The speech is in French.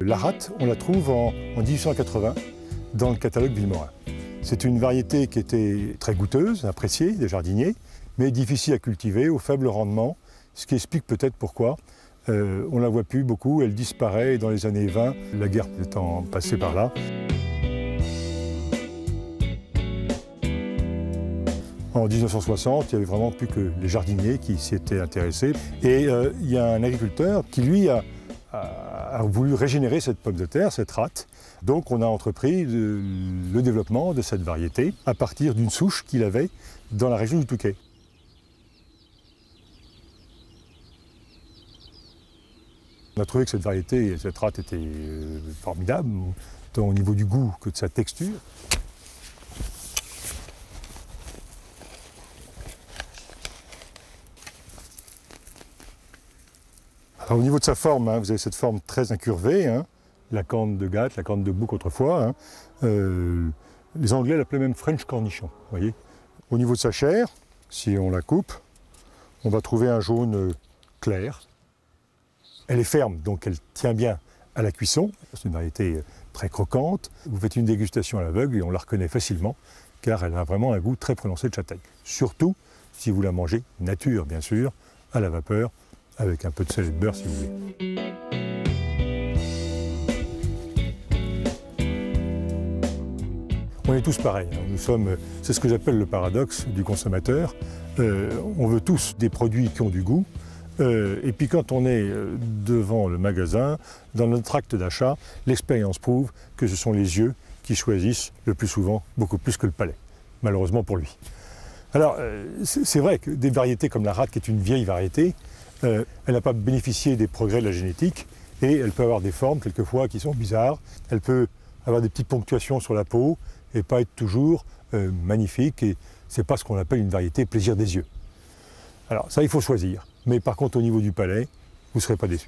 La rate, on la trouve en 1880 dans le catalogue Vilmorin. C'est une variété qui était très goûteuse, appréciée des jardiniers, mais difficile à cultiver, au faible rendement, ce qui explique peut-être pourquoi. On ne la voit plus beaucoup, elle disparaît dans les années 20, la guerre étant passée par là. En 1960, il n'y avait vraiment plus que les jardiniers qui s'y étaient intéressés. Et il y a un agriculteur qui, lui, a voulu régénérer cette pomme de terre, cette rate. Donc on a entrepris le développement de cette variété à partir d'une souche qu'il avait dans la région du Touquet. On a trouvé que cette variété, cette rate était formidable, tant au niveau du goût que de sa texture. Alors, au niveau de sa forme, vous avez cette forme très incurvée, la corne de Gatte, la corne de bouc autrefois. Les Anglais l'appelaient même French cornichon. Voyez. Au niveau de sa chair, si on la coupe, on va trouver un jaune clair. Elle est ferme, donc elle tient bien à la cuisson. C'est une variété très croquante. Vous faites une dégustation à l'aveugle et on la reconnaît facilement, car elle a vraiment un goût très prononcé de châtaigne. Surtout si vous la mangez nature, bien sûr, à la vapeur, avec un peu de sel et de beurre si vous voulez. On est tous pareils. C'est ce que j'appelle le paradoxe du consommateur. On veut tous des produits qui ont du goût. Et puis quand on est devant le magasin, dans notre acte d'achat, l'expérience prouve que ce sont les yeux qui choisissent le plus souvent, beaucoup plus que le palais, malheureusement pour lui. Alors c'est vrai que des variétés comme la rate, qui est une vieille variété, elle n'a pas bénéficié des progrès de la génétique et elle peut avoir des formes quelquefois qui sont bizarres. Elle peut avoir des petites ponctuations sur la peau et pas être toujours magnifique. Et c'est pas ce qu'on appelle une variété plaisir des yeux. Alors ça, il faut choisir. Mais par contre, au niveau du palais, vous ne serez pas déçus.